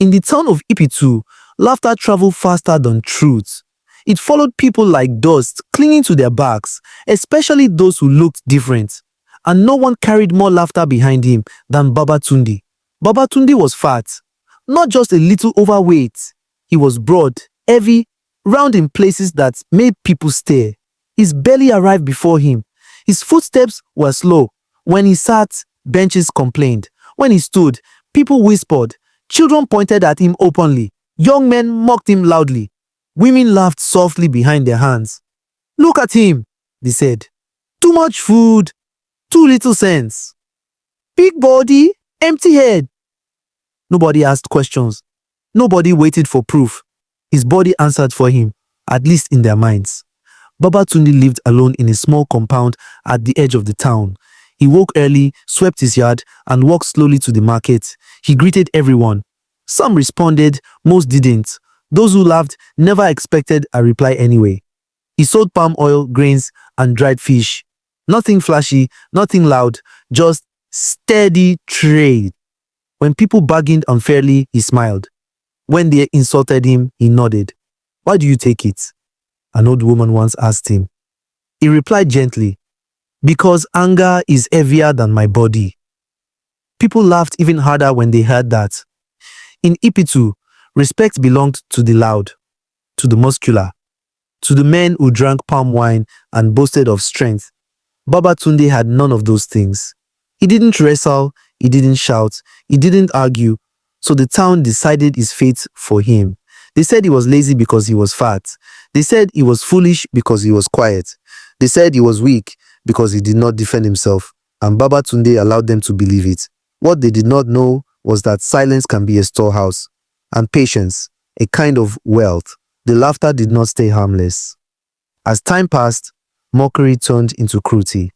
In the town of Ipitu, laughter traveled faster than truth. It followed people like dust, clinging to their backs, especially those who looked different. And no one carried more laughter behind him than Baba Tunde. Baba Tunde was fat, not just a little overweight. He was broad, heavy, round in places that made people stare. His belly arrived before him. His footsteps were slow. When he sat, benches complained. When he stood, people whispered. Children pointed at him openly. Young men mocked him loudly. Women laughed softly behind their hands. "Look at him," they said. "Too much food, too little sense. Big body, empty head." Nobody asked questions. Nobody waited for proof. His body answered for him, at least in their minds. Baba Tunde lived alone in a small compound at the edge of the town. He woke early, swept his yard, and walked slowly to the market. He greeted everyone. Some responded, most didn't. Those who laughed never expected a reply anyway. He sold palm oil, grains, and dried fish. Nothing flashy, nothing loud, just steady trade. When people bargained unfairly, he smiled. When they insulted him, he nodded. "Why do you take it?" an old woman once asked him. He replied gently, "Because anger is heavier than my body." People laughed even harder when they heard that. In Ipitu, respect belonged to the loud, to the muscular, to the men who drank palm wine and boasted of strength. Baba Tunde had none of those things. He didn't wrestle, he didn't shout, he didn't argue, so the town decided his fate for him. They said he was lazy because he was fat. They said he was foolish because he was quiet. They said he was weak because he did not defend himself, and Baba Tunde allowed them to believe it. What they did not know was that silence can be a storehouse, and patience, a kind of wealth. The laughter did not stay harmless. As time passed, mockery turned into cruelty.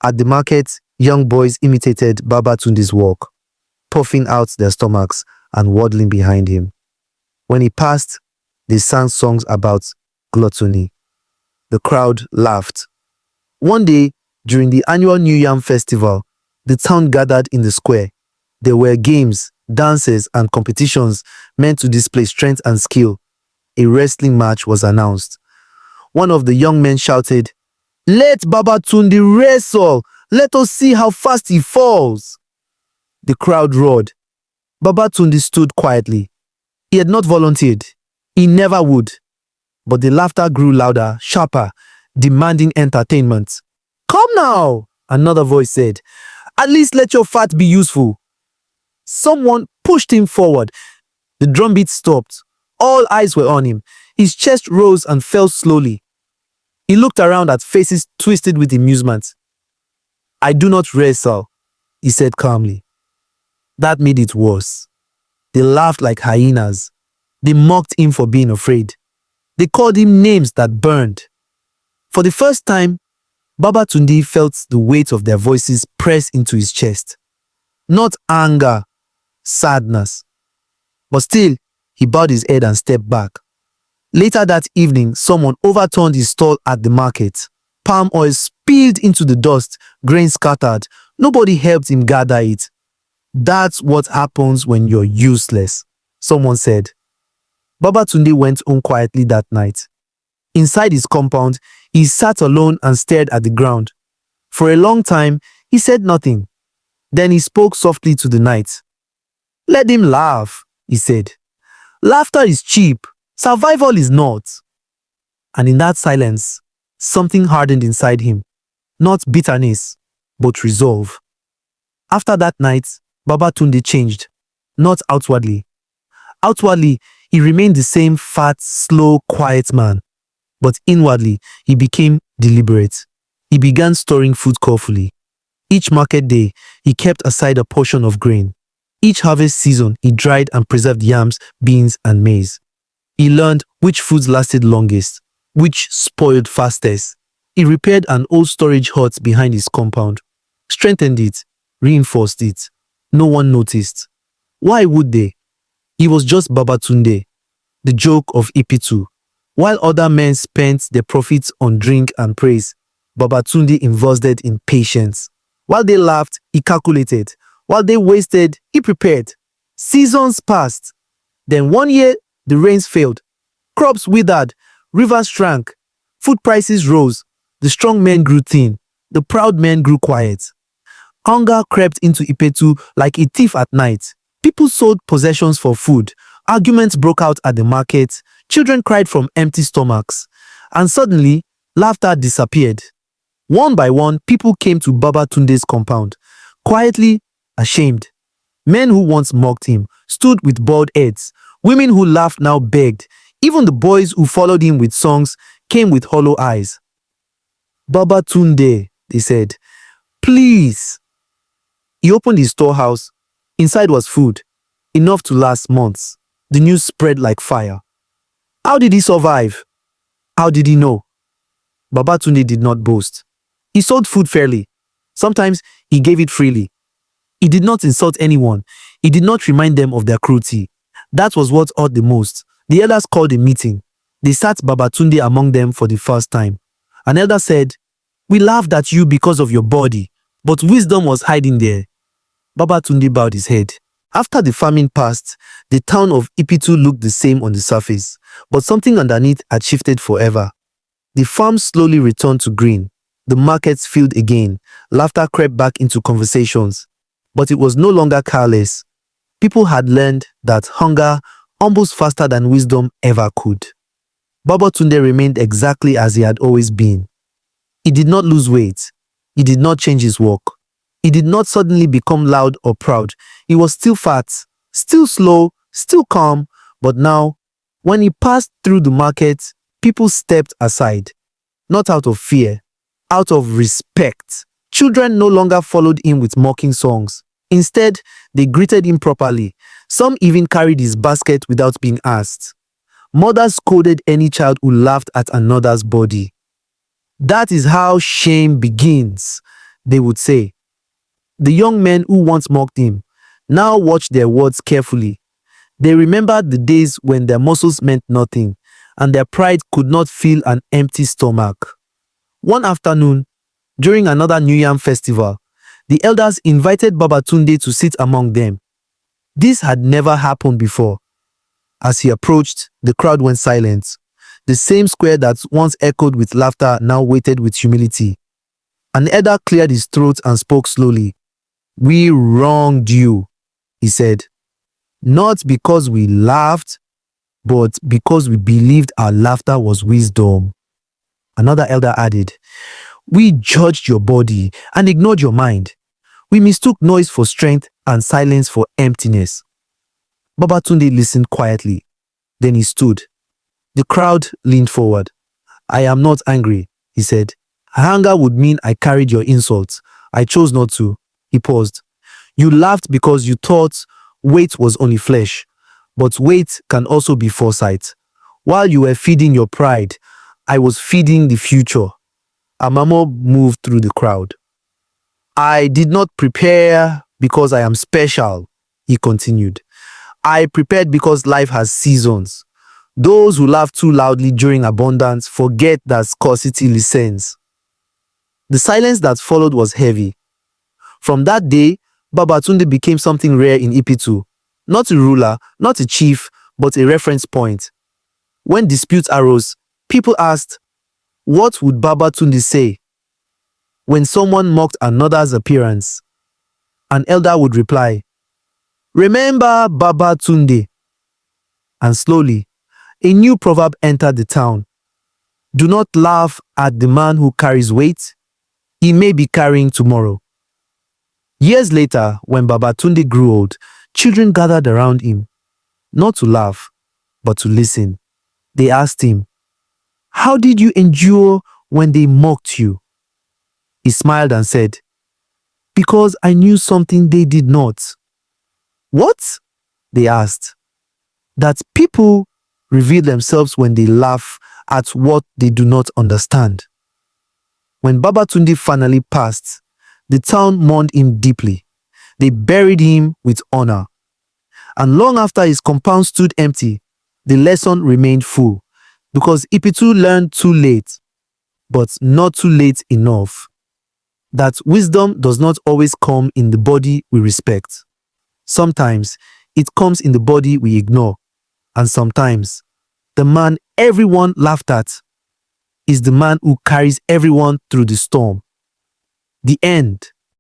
At the market, young boys imitated Baba Tunde's walk, puffing out their stomachs and waddling behind him. When he passed, they sang songs about gluttony. The crowd laughed. One day, during the annual New Yam festival, the town gathered in the square. There were games, dances, and competitions meant to display strength and skill. A wrestling match was announced. One of the young men shouted, "Let Baba Tunde wrestle! Let us see how fast he falls!" The crowd roared. Baba Tunde stood quietly. He had not volunteered. He never would. But the laughter grew louder, sharper, demanding entertainment. "Come now," another voice said. "At least let your fat be useful." Someone pushed him forward. The drumbeat stopped. All eyes were on him. His chest rose and fell slowly. He looked around at faces twisted with amusement. "I do not wrestle," he said calmly. That made it worse. They laughed like hyenas. They mocked him for being afraid. They called him names that burned. For the first time, Baba Tunde felt the weight of their voices press into his chest. Not anger, sadness. But still, he bowed his head and stepped back. Later that evening, someone overturned his stall at the market. Palm oil spilled into the dust, grain scattered. Nobody helped him gather it. "That's what happens when you're useless," someone said. Baba Tunde went home quietly that night. Inside his compound, he sat alone and stared at the ground. For a long time, he said nothing. Then he spoke softly to the night. "Let him laugh," he said. "Laughter is cheap. Survival is not." And in that silence, something hardened inside him. Not bitterness, but resolve. After that night, Baba Tunde changed. Not outwardly. Outwardly, he remained the same fat, slow, quiet man. But inwardly, he became deliberate. He began storing food carefully. Each market day, he kept aside a portion of grain. Each harvest season, he dried and preserved yams, beans, and maize. He learned which foods lasted longest, which spoiled fastest. He repaired an old storage hut behind his compound, strengthened it, reinforced it. No one noticed. Why would they? He was just Baba Tunde, the joke of Ipitu. While other men spent their profits on drink and praise, Baba Tunde invested in patience. While they laughed, he calculated. While they wasted, he prepared. Seasons passed. Then one year, the rains failed, crops withered, rivers shrank, food prices rose, the strong men grew thin, the proud men grew quiet. Hunger crept into Ipetu like a thief at night. People sold possessions for food, arguments broke out at the market, children cried from empty stomachs, and suddenly, laughter disappeared. One by one, people came to Baba Tunde's compound, quietly, ashamed. Men who once mocked him stood with bald heads. Women who laughed now begged. Even the boys who followed him with songs came with hollow eyes. Baba Tunde, they said, please. He opened his storehouse. Inside was food, enough to last months. The news spread like fire. How did he survive? How did he know? Baba Tunde did not boast. He sold food fairly. Sometimes he gave it freely. He did not insult anyone. He did not remind them of their cruelty. That was what hurt the most. The elders called a meeting. They sat Baba Tunde among them for the first time. An elder said, "We laughed at you because of your body, but wisdom was hiding there." Baba Tunde bowed his head. After the famine passed, the town of Ipitu looked the same on the surface, but something underneath had shifted forever. The farms slowly returned to green. The markets filled again. Laughter crept back into conversations. But it was no longer careless. People had learned that hunger humbles faster than wisdom ever could. Baba Tunde remained exactly as he had always been. He did not lose weight. He did not change his walk. He did not suddenly become loud or proud. He was still fat, still slow, still calm, but now, when he passed through the market, people stepped aside, not out of fear, out of respect. Children no longer followed him with mocking songs. Instead, they greeted him properly. Some even carried his basket without being asked. Mothers scolded any child who laughed at another's body. "That is how shame begins," they would say. The young men who once mocked him now watched their words carefully. They remembered the days when their muscles meant nothing and their pride could not fill an empty stomach. One afternoon, during another New Yam festival, the elders invited Baba Tunde to sit among them. This had never happened before. As he approached, the crowd went silent. The same square that once echoed with laughter now waited with humility. An elder cleared his throat and spoke slowly. "We wronged you," he said. "Not because we laughed, but because we believed our laughter was wisdom." Another elder added, "We judged your body and ignored your mind. We mistook noise for strength and silence for emptiness." Baba Tunde listened quietly. Then he stood. The crowd leaned forward. "I am not angry," he said. "Anger would mean I carried your insults. I chose not to." He paused. "You laughed because you thought weight was only flesh, but weight can also be foresight. While you were feeding your pride, I was feeding the future." Amamo moved through the crowd. "I did not prepare because I am special," he continued. "I prepared because life has seasons. Those who laugh too loudly during abundance forget that scarcity listens." The silence that followed was heavy. From that day, Baba Tunde became something rare in Ipitu. Not a ruler, not a chief, but a reference point. When disputes arose, people asked, what would Baba Tunde say? When someone mocked another's appearance, an elder would reply, "Remember Baba Tunde." And slowly, a new proverb entered the town. "Do not laugh at the man who carries weight. He may be carrying tomorrow." Years later, when Baba Tunde grew old, children gathered around him, not to laugh, but to listen. They asked him, "How did you endure when they mocked you?" He smiled and said, "Because I knew something they did not." "What?" they asked. "That people reveal themselves when they laugh at what they do not understand." When Baba Tunde finally passed, the town mourned him deeply. They buried him with honor. And long after his compound stood empty, the lesson remained full, because Ipitu learned too late, but not too late enough, that wisdom does not always come in the body we respect. Sometimes it comes in the body we ignore. And sometimes, the man everyone laughed at is the man who carries everyone through the storm. The end.